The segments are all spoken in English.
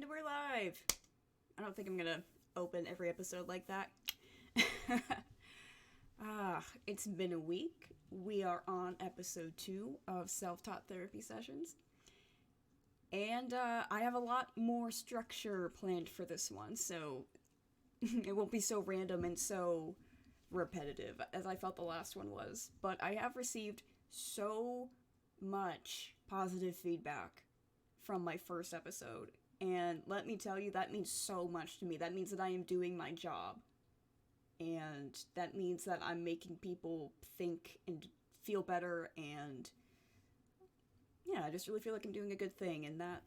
And we're live! I don't think I'm gonna open every episode like that. It's been a week. We are on episode 2 of Self-Taught Therapy Sessions. And I have a lot more structure planned for this one, so it won't be so random and so repetitive as I felt the last one was. But I have received so much positive feedback from my first episode. And let me tell you, that means so much to me. That means that I am doing my job. And that means that I'm making people think and feel better. And yeah, I just really feel like I'm doing a good thing. And that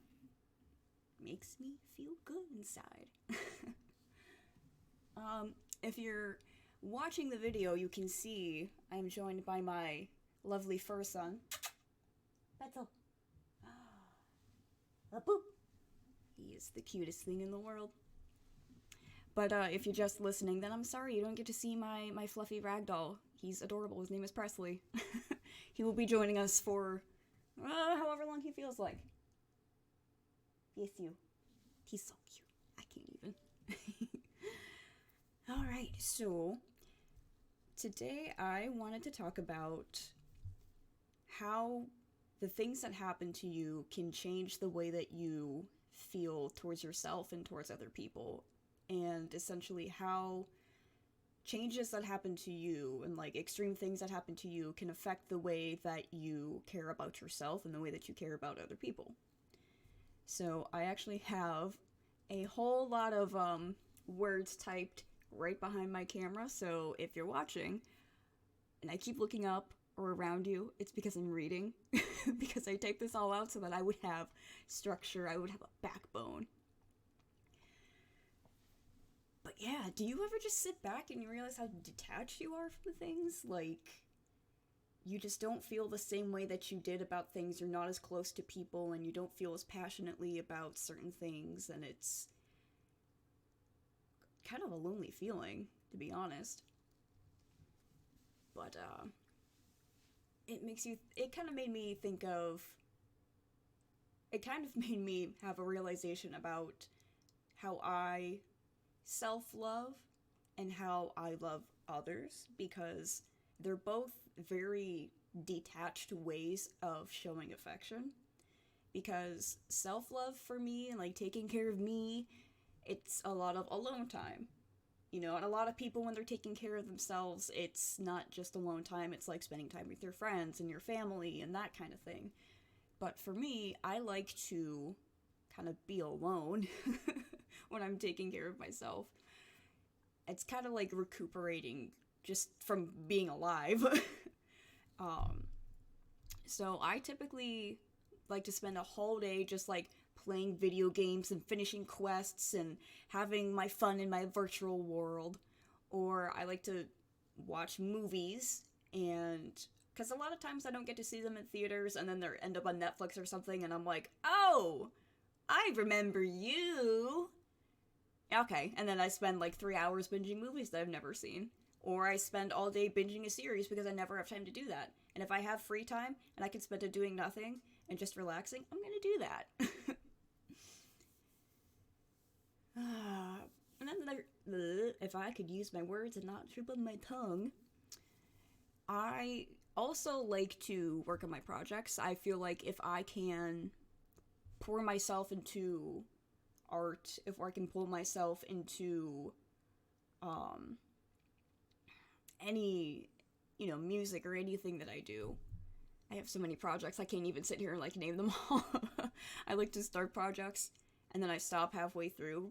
makes me feel good inside. If you're watching the video, you can see I'm joined by my lovely fur son. Petal. Boop. He is the cutest thing in the world. But if you're just listening, then I'm sorry you don't get to see my fluffy ragdoll. He's adorable. His name is Presley. He will be joining us for however long he feels like. Yes, you. He's so cute. I can't even. Alright, so today I wanted to talk about how the things that happen to you can change the way that you feel towards yourself and towards other people, and essentially how changes that happen to you and like extreme things that happen to you can affect the way that you care about yourself and the way that you care about other people. So I actually have a whole lot of words typed right behind my camera, so if you're watching and I keep looking up or around you, it's because I'm reading. Because I typed this all out so that I would have structure, I would have a backbone. But yeah, do you ever just sit back and you realize how detached you are from things? Like, you just don't feel the same way that you did about things, you're not as close to people, and you don't feel as passionately about certain things, and it's kind of a lonely feeling, to be honest. But, it kind of made me have a realization about how I self-love and how I love others, because they're both very detached ways of showing affection. Because self-love for me and like taking care of me, it's a lot of alone time. You know, and a lot of people, when they're taking care of themselves, it's not just alone time, it's like spending time with your friends and your family and that kind of thing. But for me, I like to kind of be alone when I'm taking care of myself. It's kind of like recuperating just from being alive. So I typically like to spend a whole day just like playing video games and finishing quests and having my fun in my virtual world. Or I like to watch movies, and because a lot of times I don't get to see them in theaters, and then they end up on Netflix or something, and I'm like, oh, I remember you. Okay, and then I spend like 3 hours binging movies that I've never seen. Or I spend all day binging a series because I never have time to do that. And if I have free time and I can spend it doing nothing and just relaxing, I'm gonna do that. And then if I could use my words and not trip on my tongue, I also like to work on my projects. I feel like if I can pour myself into art, if I can pull myself into any, music or anything that I do. I have so many projects, I can't even sit here and like name them all. I like to start projects and then I stop halfway through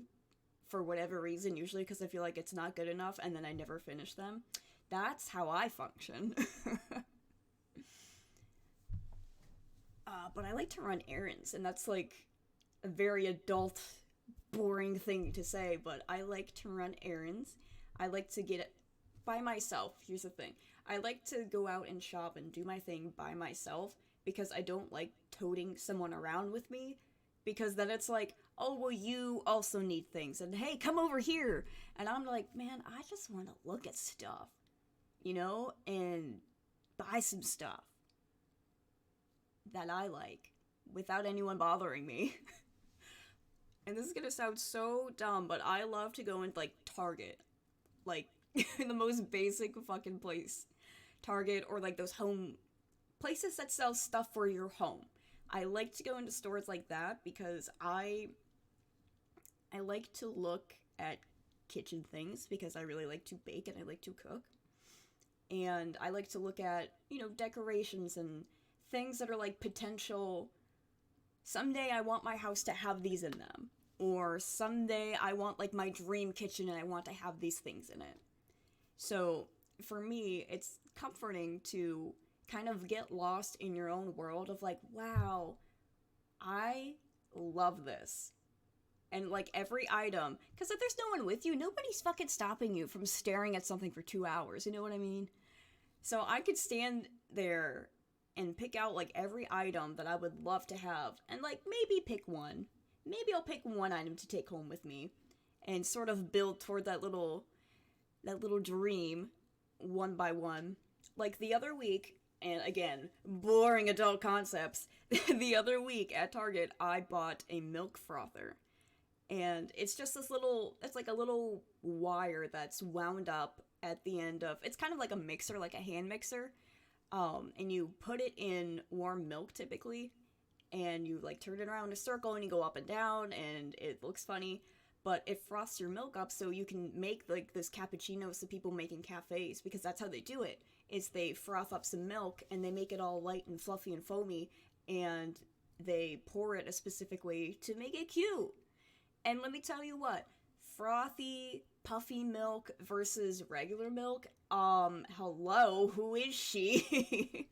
for whatever reason, usually because I feel like it's not good enough, and then I never finish them. That's how I function. But I like to run errands, and that's like a very adult, boring thing to say, but I like to run errands. I like to get it by myself. Here's the thing. I like to go out and shop and do my thing by myself because I don't like toting someone around with me, because then it's like, oh, well, you also need things, and hey, come over here. And I'm like, man, I just want to look at stuff, and buy some stuff that I like without anyone bothering me. And this is gonna sound so dumb, but I love to go into like Target, like the most basic fucking place, Target, or like those home places that sell stuff for your home. I like to go into stores like that because I like to look at kitchen things because I really like to bake and I like to cook. And I like to look at, decorations and things that are like potential. Someday I want my house to have these in them. Or someday I want like my dream kitchen and I want to have these things in it. So for me, it's comforting to kind of get lost in your own world of like, wow, I love this. And like every item, because if there's no one with you, nobody's fucking stopping you from staring at something for 2 hours. You know what I mean? So I could stand there and pick out like every item that I would love to have and like maybe pick one. Maybe I'll pick one item to take home with me and sort of build toward that little dream one by one. Like the other week, and again, boring adult concepts. The other week at Target, I bought a milk frother. And it's just it's like a little wire that's wound up at the end of, it's kind of like a mixer, like a hand mixer. And you put it in warm milk typically, and you like turn it around in a circle and you go up and down, and it looks funny. But it frosts your milk up so you can make like this cappuccinos that people make in cafes, because that's how they do it. Is they froth up some milk and they make it all light and fluffy and foamy, and they pour it a specific way to make it cute. And let me tell you what, frothy, puffy milk versus regular milk, hello, who is she?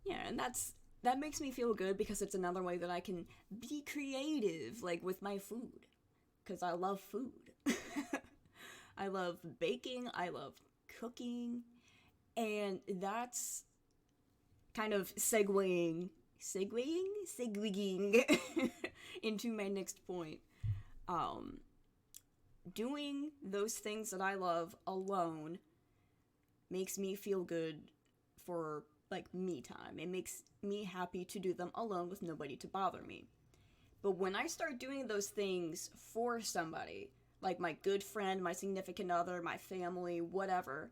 Yeah, and that makes me feel good because it's another way that I can be creative, like with my food. Because I love food. I love baking, I love cooking, and that's kind of segueing into my next point. Doing those things that I love alone makes me feel good for like me time. It makes me happy to do them alone with nobody to bother me. But when I start doing those things for somebody, like my good friend, my significant other, my family, whatever,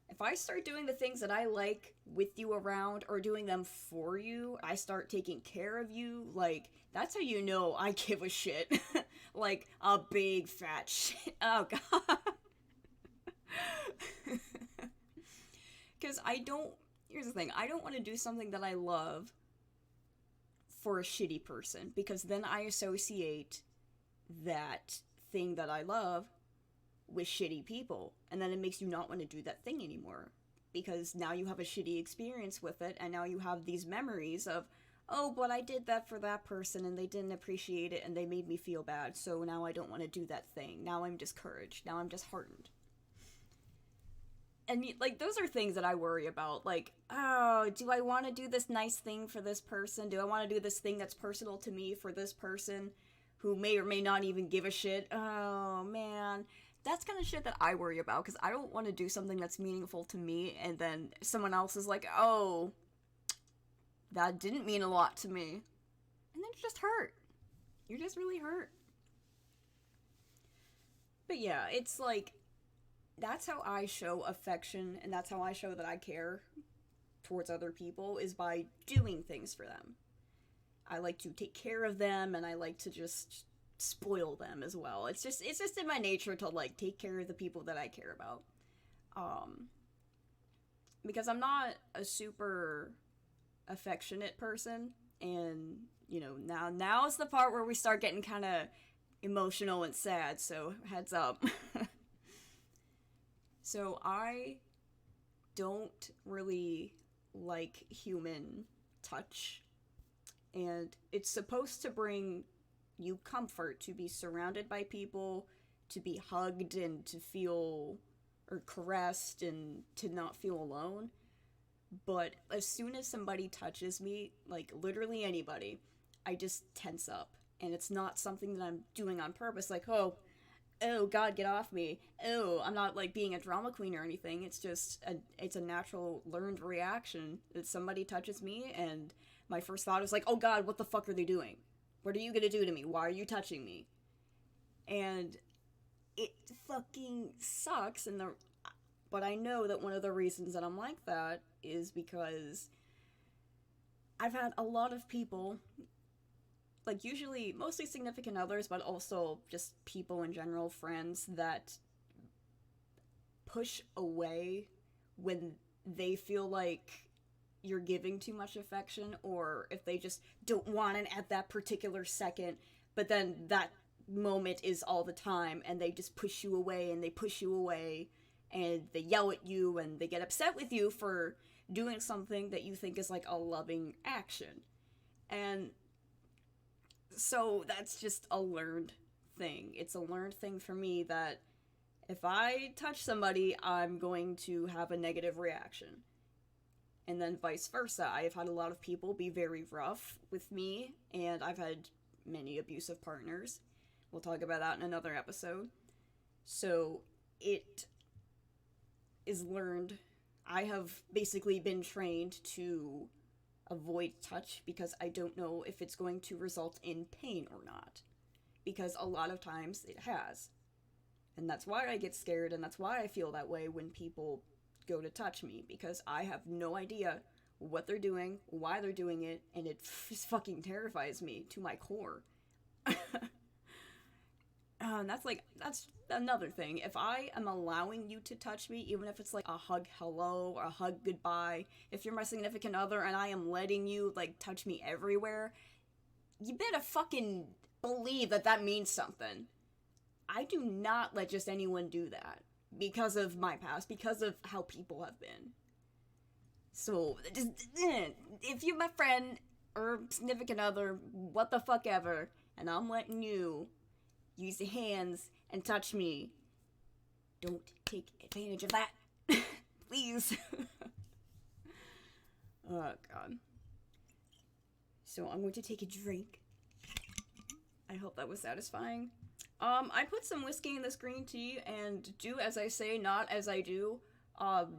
if I start doing the things that I like with you around or doing them for you, I start taking care of you, like, that's how you know I give a shit. Like, a big fat shit. Oh, God. Because here's the thing, I don't want to do something that I love for a shitty person, because then I associate that thing that I love with shitty people, and then it makes you not want to do that thing anymore, because now you have a shitty experience with it, and now you have these memories of, oh, but I did that for that person and they didn't appreciate it and they made me feel bad, so now I don't want to do that thing. Now I'm discouraged. Now I'm disheartened. And like, those are things that I worry about, like, oh, do I want to do this nice thing for this person? Do I want to do this thing that's personal to me for this person who may or may not even give a shit? Oh, man. That's kind of shit that I worry about, because I don't want to do something that's meaningful to me, and then someone else is like, oh, that didn't mean a lot to me. And then you're just hurt. You're just really hurt. But yeah, it's like, that's how I show affection, and that's how I show that I care towards other people, is by doing things for them. I like to take care of them, and I like to just spoil them as well. It's just in my nature to like take care of the people that I care about. Because I'm not a super affectionate person, and now is the part where we start getting kind of emotional and sad, so heads up. So I don't really like human touch, and it's supposed to bring you comfort to be surrounded by people, to be hugged and to feel, or caressed, and to not feel alone. But as soon as somebody touches me, like literally anybody, I just tense up. And it's not something that I'm doing on purpose, like, oh, oh god, get off me. Oh, I'm not like being a drama queen or anything. It's a natural learned reaction that somebody touches me, and my first thought is like, oh god, what the fuck are they doing? What are you gonna do to me? Why are you touching me? And it fucking sucks. But I know that one of the reasons that I'm like that is because I've had a lot of people, like usually mostly significant others, but also just people in general, friends, that push away when they feel like you're giving too much affection, or if they just don't want it at that particular second, but then that moment is all the time, and they just push you away and they push you away, and they yell at you and they get upset with you for doing something that you think is like a loving action. And so that's just a learned thing. It's a learned thing for me that if I touch somebody, I'm going to have a negative reaction. And then vice versa. I've had a lot of people be very rough with me, and I've had many abusive partners. We'll talk about that in another episode. So it is learned. I have basically been trained to avoid touch because I don't know if it's going to result in pain or not. Because a lot of times it has. And that's why I get scared, and that's why I feel that way when people go to touch me, because I have no idea what they're doing, why they're doing it, and it fucking terrifies me to my core. And that's another thing. If I am allowing you to touch me, even if it's like a hug hello or a hug goodbye, if you're my significant other and I am letting you like touch me everywhere, you better fucking believe that that means something. I do not let just anyone do that because of my past, because of how people have been. So, just, if you're my friend or significant other, what the fuck ever, and I'm letting you use your hands and touch me, don't take advantage of that. Please. Oh, God. So, I'm going to take a drink. I hope that was satisfying. I put some whiskey in this green tea, and do as I say, not as I do.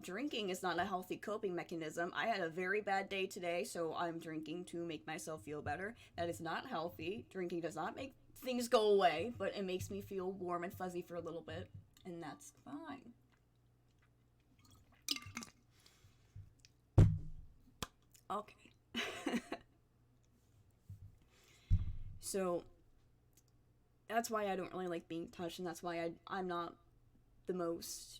Drinking is not a healthy coping mechanism. I had a very bad day today, so I'm drinking to make myself feel better. That is not healthy. Drinking does not make things go away, but it makes me feel warm and fuzzy for a little bit, and that's fine. Okay. So, that's why I don't really like being touched, and that's why I'm not the most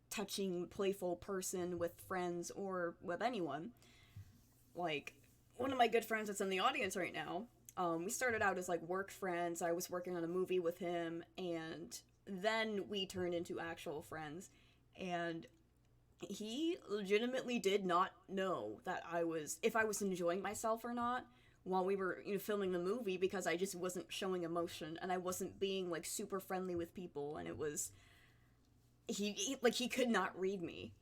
touching, playful person with friends or with anyone. Like, one of my good friends that's in the audience right now, we started out as, like, work friends. I was working on a movie with him, and then we turned into actual friends, and he legitimately did not know that if I was enjoying myself or not while we were, filming the movie, because I just wasn't showing emotion, and I wasn't being, like, super friendly with people, and it was, he could not read me.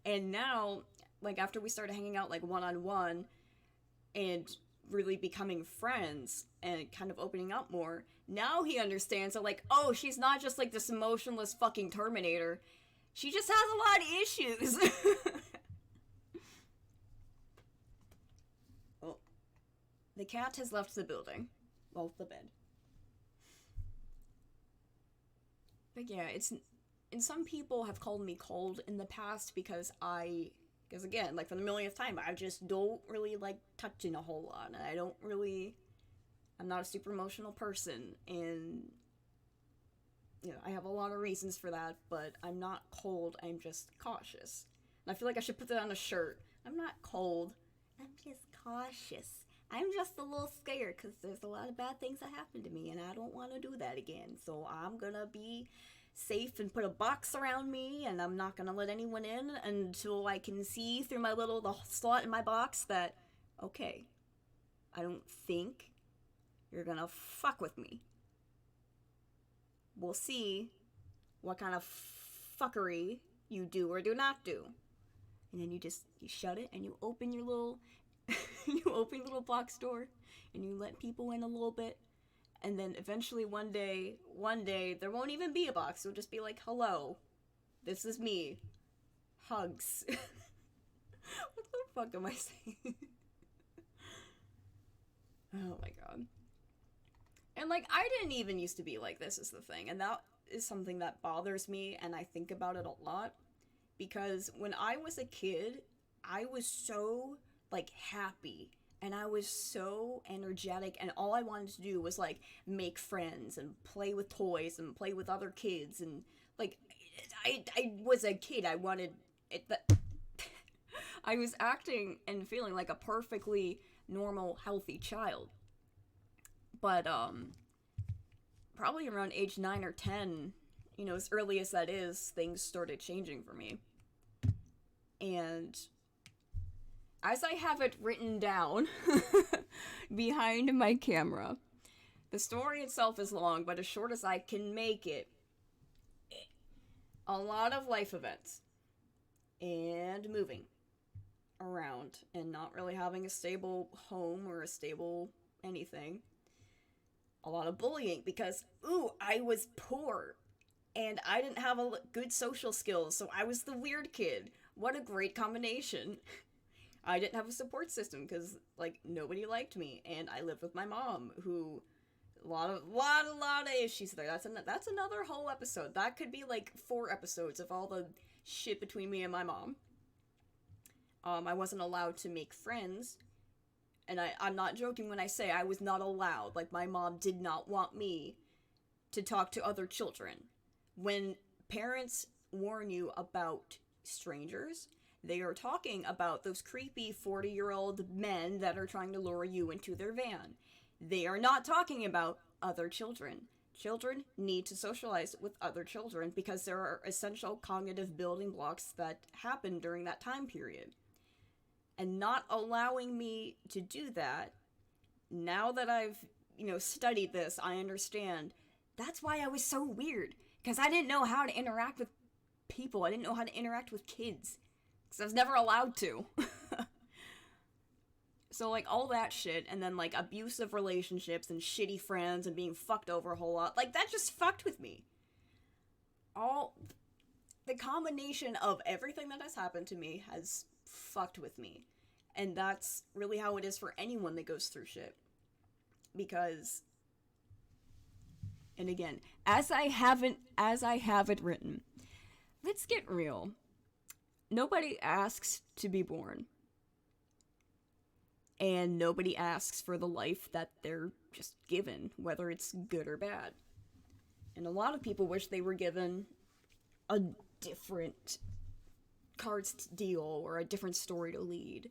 And now, like, after we started hanging out, like, one-on-one, and really becoming friends, and kind of opening up more, now he understands that, like, oh, she's not just, like, this emotionless fucking Terminator. She just has a lot of issues. The cat has left the building. Well, the bed. But yeah, and some people have called me cold in the past because again, like for the millionth time, I just don't really like touching a whole lot, and I'm not a super emotional person, and, I have a lot of reasons for that, but I'm not cold, I'm just cautious. And I feel like I should put that on a shirt. I'm not cold, I'm just cautious. I'm just a little scared because there's a lot of bad things that happen to me, and I don't want to do that again. So I'm going to be safe and put a box around me, and I'm not going to let anyone in until I can see through the slot in my box that, okay, I don't think you're going to fuck with me. We'll see what kind of fuckery you do or do not do. And then you shut it and you open your little... you open your little box door and you let people in a little bit, And then eventually one day, there won't even be a box. It'll just be like, hello, this is me. Hugs. What the fuck am I saying? Oh my god. And, like, I didn't even used to be like this, is the thing. And that is something that bothers me, and I think about it a lot. Because when I was a kid, I was so, like, happy. And I was so energetic, and all I wanted to do was, like, make friends and play with toys and play with other kids. And, like, I was a kid. I wanted it. I was acting and feeling like a perfectly normal, healthy child. But, probably around age 9 or 10, you know, as early as that is, things started changing for me. And as I have it written down behind my camera, the story itself is long, but as short as I can make it, a lot of life events and moving around and not really having a stable home or a stable anything. A lot of bullying because, I was poor and I didn't have good social skills, so I was the weird kid. What a great combination. I didn't have a support system because, like, nobody liked me, and I lived with my mom, who a lot of issues there. That's another whole episode. That could be like 4 episodes of all the shit between me and my mom. I wasn't allowed to make friends. And I'm not joking when I say I was not allowed. Like, my mom did not want me to talk to other children. When parents warn you about strangers, they are talking about those creepy 40-year-old men that are trying to lure you into their van. They are not talking about other children. Children need to socialize with other children because there are essential cognitive building blocks that happen during that time period. And not allowing me to do that, now that I've, studied this, I understand. That's why I was so weird. Because I didn't know how to interact with people. I didn't know how to interact with kids. Because I was never allowed to. So, like, all that shit, and then, like, abusive relationships and shitty friends and being fucked over a whole lot, like, that just fucked with me. The combination of everything that has happened to me has fucked with me. And that's really how it is for anyone that goes through shit. Because, and again, as I have it written, let's get real. Nobody asks to be born. And nobody asks for the life that they're just given, whether it's good or bad. And a lot of people wish they were given a different cards to deal or a different story to lead.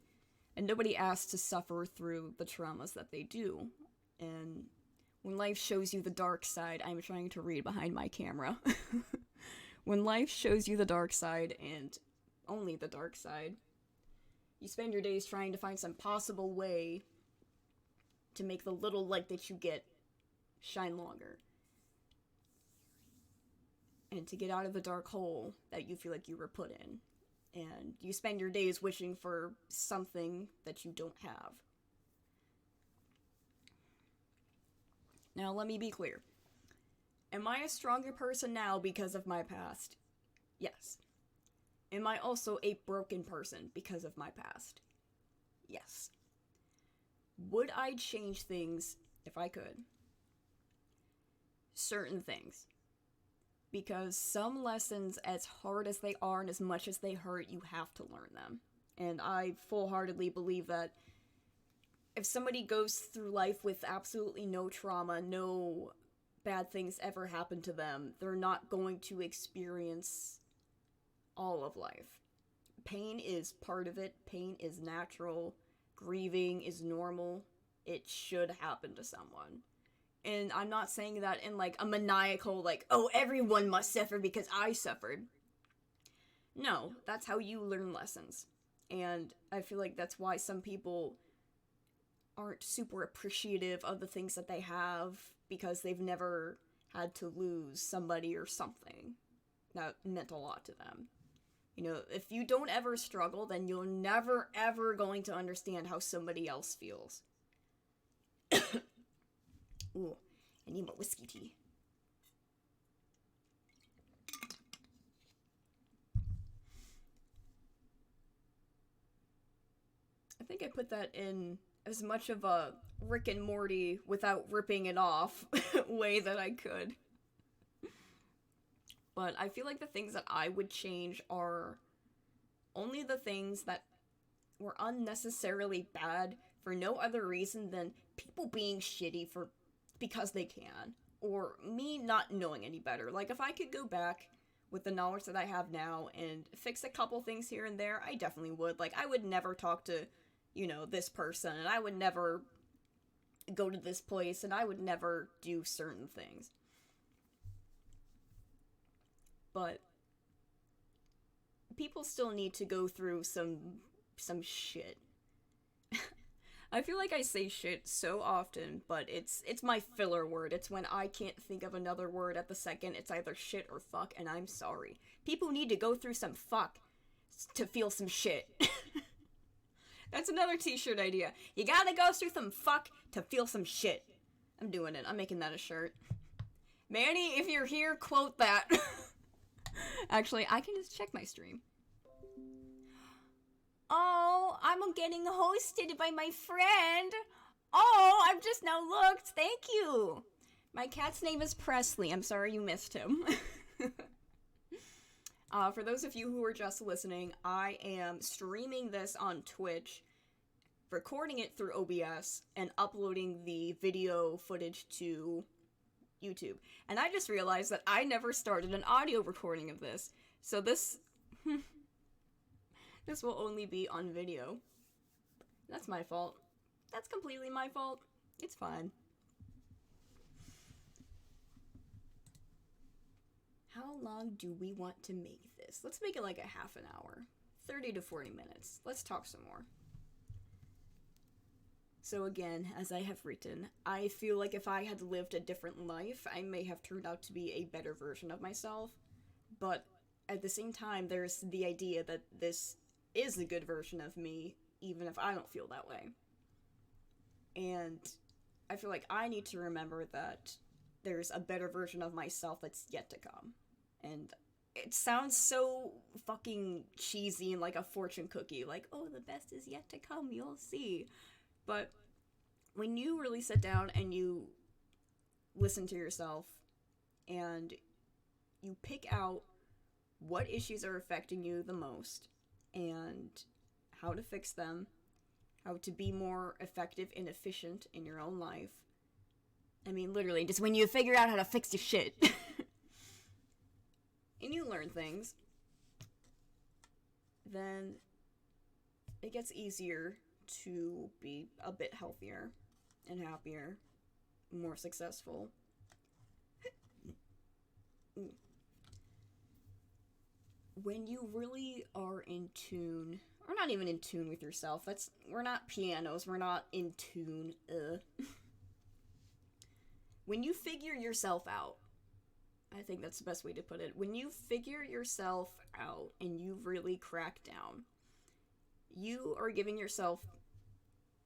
And nobody asks to suffer through the traumas that they do. And when life shows you the dark side, I'm trying to read behind my camera. When life shows you the dark side, and only the dark side, you spend your days trying to find some possible way to make the little light that you get shine longer. And to get out of the dark hole that you feel like you were put in. And you spend your days wishing for something that you don't have. Now, let me be clear. Am I a stronger person now because of my past? Yes. Am I also a broken person because of my past? Yes. Would I change things if I could? Certain things. Because some lessons, as hard as they are and as much as they hurt, you have to learn them. And I full-heartedly believe that if somebody goes through life with absolutely no trauma, no bad things ever happen to them, they're not going to experience all of life. Pain is part of it. Pain is natural. Grieving is normal. It should happen to someone. And I'm not saying that in, like, a maniacal, like, oh, everyone must suffer because I suffered. No, that's how you learn lessons. And I feel like that's why some people aren't super appreciative of the things that they have, because they've never had to lose somebody or something that meant a lot to them. If you don't ever struggle, then you're never, ever going to understand how somebody else feels. Ooh. I need more whiskey tea. I think I put that in as much of a Rick and Morty without ripping it off way that I could. But I feel like the things that I would change are only the things that were unnecessarily bad for no other reason than people being shitty for because they can, or me not knowing any better. Like, if I could go back with the knowledge that I have now and fix a couple things here and there, I definitely would. Like, I would never talk to, this person, and I would never go to this place, and I would never do certain things. But people still need to go through some shit. I feel like I say shit so often, but it's my filler word. It's when I can't think of another word at the second. It's either shit or fuck, and I'm sorry. People need to go through some fuck to feel some shit. That's another t-shirt idea. You gotta go through some fuck to feel some shit. I'm doing it. I'm making that a shirt. Manny, if you're here, quote that. Actually, I can just check my stream. Oh, I'm getting hosted by my friend. Oh, I've just now looked. Thank you. My cat's name is Presley. I'm sorry you missed him. For those of you who are just listening, I am streaming this on Twitch, recording it through OBS, and uploading the video footage to YouTube. And I just realized that I never started an audio recording of this. So this this will only be on video. That's my fault. That's completely my fault. It's fine. How long do we want to make this? Let's make it like a half an hour. 30 to 40 minutes. Let's talk some more. So again, as I have written, I feel like if I had lived a different life, I may have turned out to be a better version of myself. But at the same time, there's the idea that this is a good version of me, even if I don't feel that way. And I feel like I need to remember that there's a better version of myself that's yet to come. And it sounds so fucking cheesy and like a fortune cookie, like, oh, the best is yet to come, you'll see. But when you really sit down and you listen to yourself and you pick out what issues are affecting you the most and how to fix them, how to be more effective and efficient in your own life. I mean, literally, just when you figure out how to fix your shit. And you learn things, then it gets easier to be a bit healthier and happier, more successful. When you really are in tune, or not even in tune with yourself, we're not pianos, we're not in tune, When you figure yourself out, I think that's the best way to put it. When you figure yourself out and you really crack down, you are giving yourself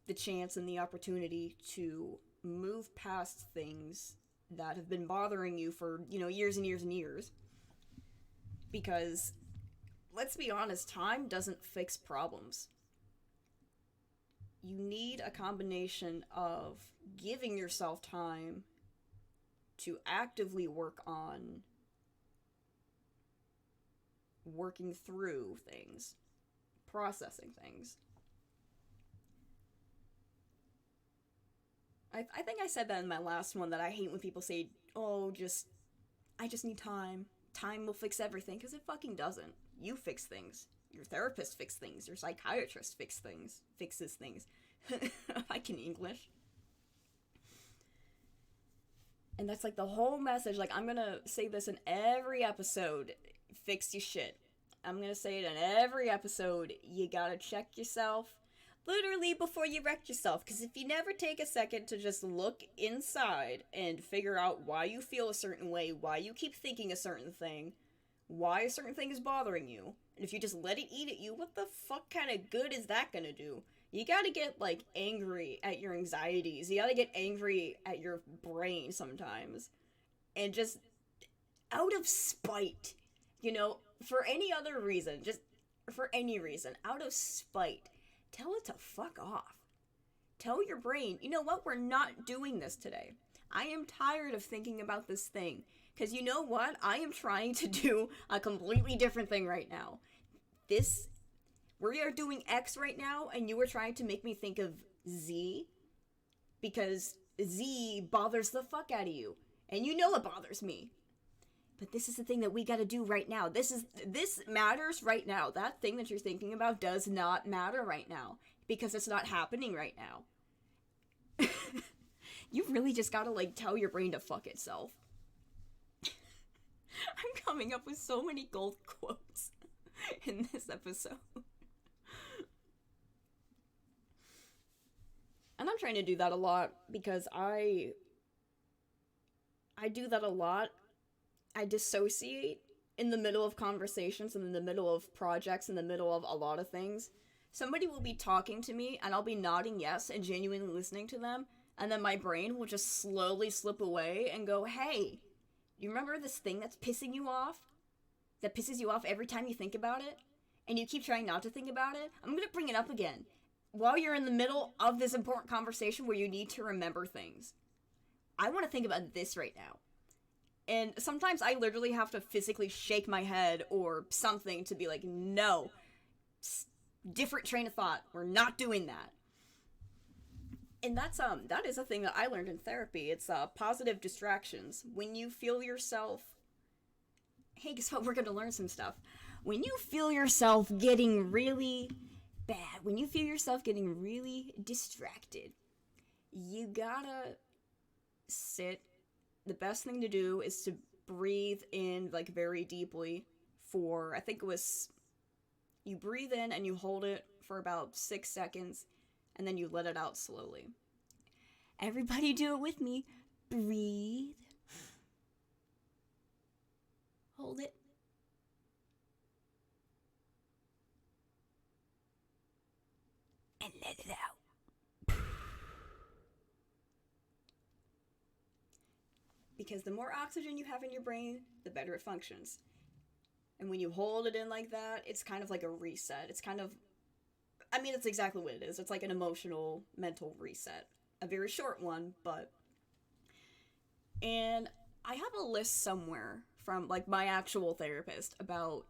the chance and the opportunity to move past things that have been bothering you for, years and years and years. Because, let's be honest, time doesn't fix problems. You need a combination of giving yourself time to actively work on working through things, processing things. I think I said that in my last one, that I hate when people say, oh, I just need time. Time will fix everything, because it fucking doesn't. You fix things. Your therapist fixes things. Your psychiatrist fixes things. I can English. And that's like the whole message. Like, I'm gonna say this in every episode. Fix your shit. I'm gonna say it in every episode. You gotta check yourself literally before you wreck yourself. Because if you never take a second to just look inside and figure out why you feel a certain way, why you keep thinking a certain thing, why a certain thing is bothering you, and if you just let it eat at you, what the fuck kind of good is that gonna do? You gotta get, like, angry at your anxieties. You gotta get angry at your brain sometimes. And just out of spite, you know, for any other reason, just for any reason, out of spite, tell it to fuck off. Tell your brain, you know what, we're not doing this today. I am tired of thinking about this thing. Because you know what? I am trying to do a completely different thing right now. This, we are doing X right now, and you are trying to make me think of Z. Because Z bothers the fuck out of you. And you know it bothers me. But this is the thing that we gotta do right now. This matters right now. That thing that you're thinking about does not matter right now. Because it's not happening right now. You really just gotta, like, tell your brain to fuck itself. I'm coming up with so many gold quotes in this episode. And I'm trying to do that a lot because I do that a lot. I dissociate in the middle of conversations and in the middle of projects, in the middle of a lot of things. Somebody will be talking to me and I'll be nodding yes and genuinely listening to them, and then my brain will just slowly slip away and go, hey, you remember this thing that's pissing you off? That pisses you off every time you think about it? And you keep trying not to think about it? I'm gonna bring it up again. While you're in the middle of this important conversation where you need to remember things. I want to think about this right now. And sometimes I literally have to physically shake my head or something to be like, no. Different train of thought. We're not doing that. And that is a thing that I learned in therapy. It's positive distractions. When you feel yourself, hey, guess what? We're gonna learn some stuff. When you feel yourself getting really bad, when you feel yourself getting really distracted, you gotta sit. The best thing to do is to breathe in, like, very deeply for, I think it was, you breathe in and you hold it for about 6 seconds, and then you let it out slowly. Everybody do it with me. Breathe. Hold it. And let it out. Because the more oxygen you have in your brain, the better it functions. And when you hold it in like that, it's kind of like a reset. It's kind of, I mean, it's exactly what it is. It's like an emotional, mental reset. A very short one, but... And I have a list somewhere from, like, my actual therapist about,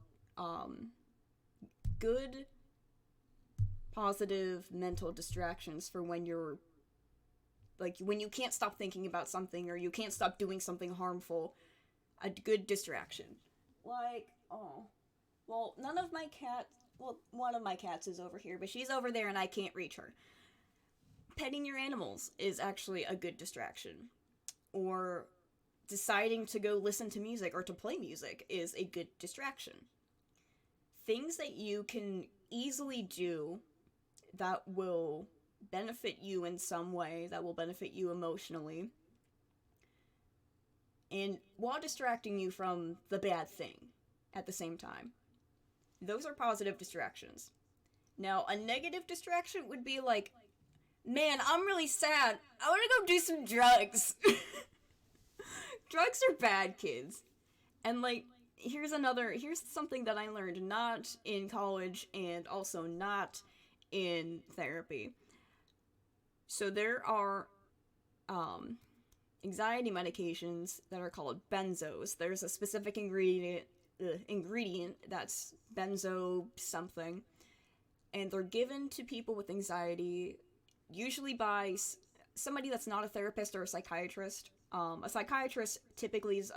good, positive mental distractions for when you're, like, when you can't stop thinking about something or you can't stop doing something harmful. A good distraction. Like, oh, well, none of my cats, well, one of my cats is over here, but she's over there and I can't reach her. Petting your animals is actually a good distraction. Or deciding to go listen to music or to play music is a good distraction. Things that you can easily do that will benefit you in some way, that will benefit you emotionally, and while distracting you from the bad thing at the same time. Those are positive distractions. Now, a negative distraction would be like, man, I'm really sad. I want to go do some drugs. Drugs are bad, kids. And, like, here's something that I learned not in college and also not in therapy. So there are, anxiety medications that are called benzos. There's a specific ingredient that's benzo something, and they're given to people with anxiety, usually by somebody that's not a therapist or a psychiatrist. A psychiatrist typically is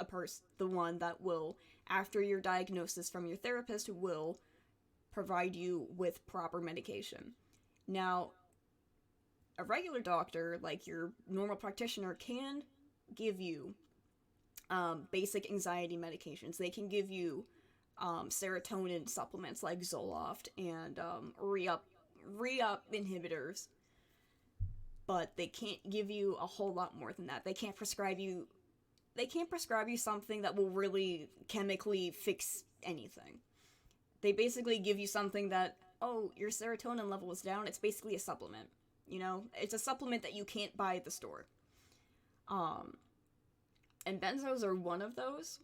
the one that will, after your diagnosis from your therapist, will provide you with proper medication. Now, a regular doctor, like your normal practitioner, can give you basic anxiety medications. They can give you serotonin supplements like Zoloft and re-up inhibitors. But they can't give you a whole lot more than that. They can't prescribe you something that will really chemically fix anything. They basically give you something that oh, your serotonin level is down, it's basically a supplement. You know, it's a supplement that you can't buy at the store. And benzos are one of those.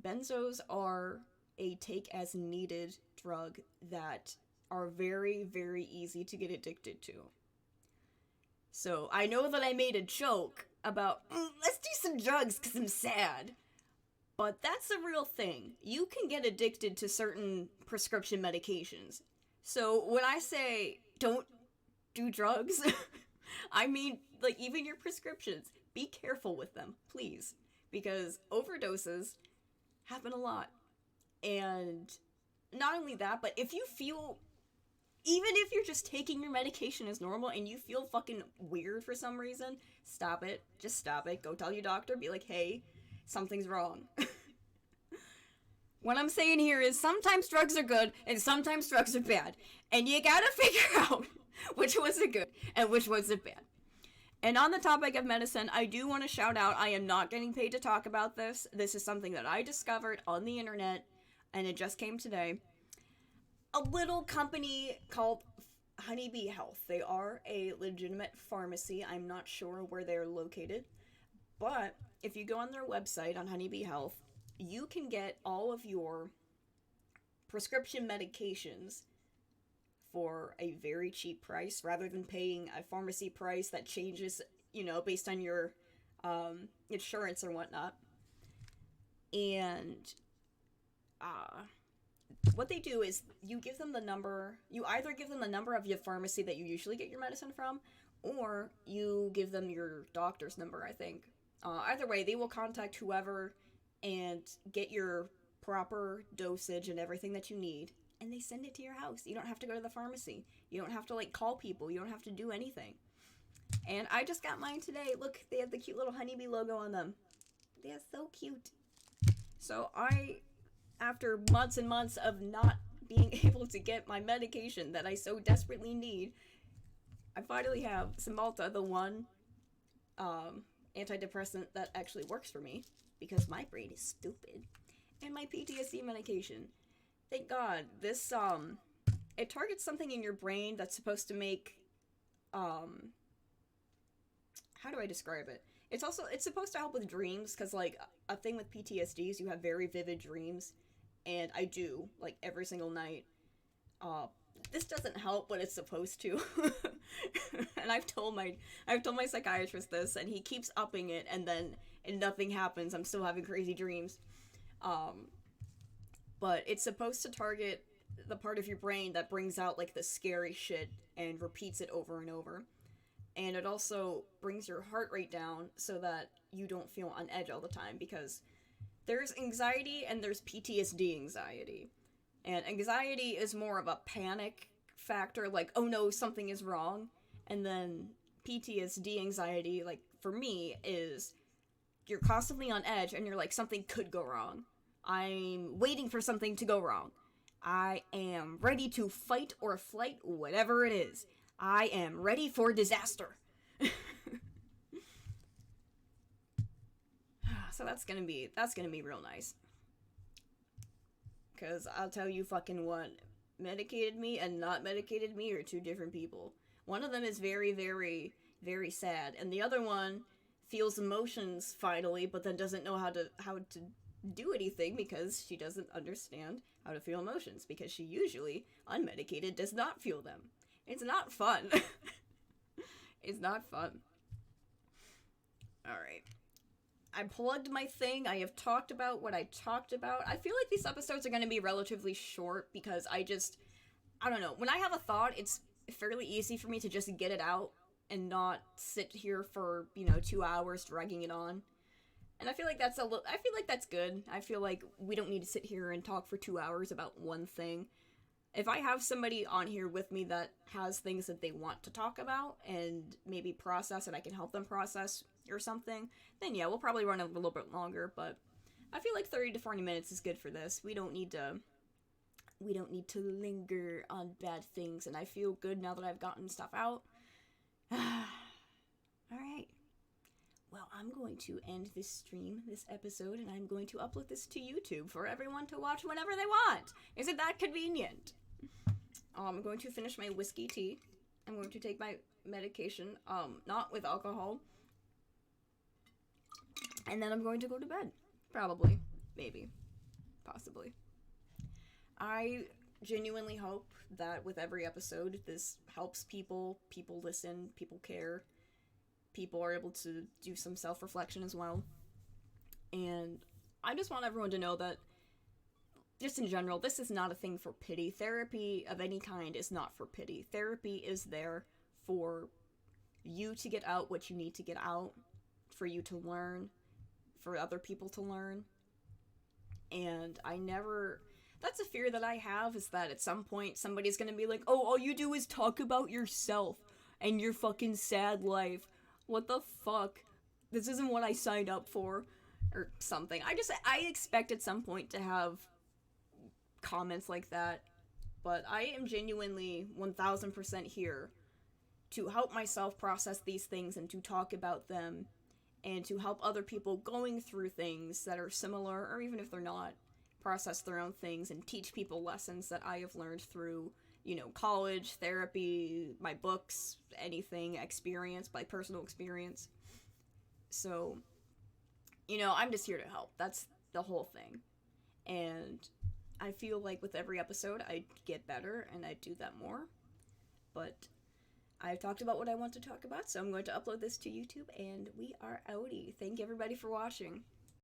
Benzos are a take as needed drug that are very, very easy to get addicted to. So I know that I made a joke about, let's do some drugs because I'm sad. But that's a real thing. You can get addicted to certain prescription medications. So when I say don't do drugs, I mean, like, even your prescriptions, be careful with them, please. Because overdoses happen a lot. And not only that, but if you feel, even if you're just taking your medication as normal and you feel fucking weird for some reason, stop it. Just stop it. Go tell your doctor. Be like, hey, something's wrong. What I'm saying here is sometimes drugs are good and sometimes drugs are bad. And you gotta figure out which ones are good and which ones are bad. And on the topic of medicine, I do want to shout out, I am not getting paid to talk about this. This is something that I discovered on the internet, and it just came today. A little company called Honeybee Health. They are a legitimate pharmacy. I'm not sure where they're located. But if you go on their website on Honeybee Health, you can get all of your prescription medications for a very cheap price rather than paying a pharmacy price that changes, you know, based on your insurance or whatnot. And what they do is you give them the number, you either give them the number of your pharmacy that you usually get your medicine from, or you give them your doctor's number, I think. Either way, they will contact whoever and get your proper dosage and everything that you need, and they send it to your house. You don't have to go to the pharmacy. You don't have to, like, call people. You don't have to do anything. And I just got mine today. Look, they have the cute little honeybee logo on them. They're so cute. So after months and months of not being able to get my medication that I so desperately need, I finally have Cymbalta, the one antidepressant that actually works for me, because my brain is stupid, and my PTSD medication. Thank God. This, it targets something in your brain that's supposed to make, how do I describe it? It's supposed to help with dreams, because, like, a thing with PTSD is you have very vivid dreams, and I do, like, every single night. This doesn't help, but it's supposed to. And I've told my psychiatrist this, and he keeps upping it, and nothing happens. I'm still having crazy dreams. But it's supposed to target the part of your brain that brings out, like, the scary shit and repeats it over and over. And it also brings your heart rate down so that you don't feel on edge all the time, because there's anxiety and there's PTSD anxiety. And anxiety is more of a panic factor, like, oh no, something is wrong. And then PTSD anxiety, like, for me, is you're constantly on edge and you're like, something could go wrong. I'm waiting for something to go wrong. I am ready to fight or flight, whatever it is. I am ready for disaster. So that's gonna be real nice. Because I'll tell you fucking what, medicated me and not medicated me are two different people. One of them is very, very, very sad, and the other one feels emotions finally, but then doesn't know how to do anything because she doesn't understand how to feel emotions, because she usually, unmedicated, does not feel them. It's not fun. It's not fun. Alright. I plugged my thing. I have talked about what I talked about. I feel like these episodes are going to be relatively short because I don't know. When I have a thought, it's fairly easy for me to just get it out and not sit here for, 2 hours dragging it on. And I feel like that's good. I feel like we don't need to sit here and talk for 2 hours about one thing. If I have somebody on here with me that has things that they want to talk about and maybe process, and I can help them process or something, then yeah, we'll probably run a little bit longer, but I feel like 30 to 40 minutes is good for this. We don't need to linger on bad things, and I feel good now that I've gotten stuff out. Alright. Well, I'm going to end this episode, and I'm going to upload this to YouTube for everyone to watch whenever they want. Isn't that convenient? I'm going to finish my whiskey tea. I'm going to take my medication, not with alcohol. And then I'm going to go to bed. Probably. Maybe. Possibly. I genuinely hope that with every episode, this helps people. People listen, people care, people are able to do some self reflection as well. And I just want everyone to know that, just in general, this is not a thing for pity. Therapy of any kind is not for pity. Therapy is there for you to get out what you need to get out, for you to learn, for other people to learn. And I never. That's a fear that I have, is that at some point somebody's gonna be like, oh, all you do is talk about yourself and your fucking sad life. What the fuck? This isn't what I signed up for. Or something. I expect at some point to have comments like that, but I am genuinely 1000% here to help myself process these things and to talk about them and to help other people going through things that are similar, or even if they're not, process their own things and teach people lessons that I have learned through, college, therapy, my books, anything, experience, by personal experience. So, I'm just here to help. That's the whole thing. And I feel like with every episode, I get better and I do that more. But I've talked about what I want to talk about, so I'm going to upload this to YouTube, and we are outie. Thank you everybody for watching.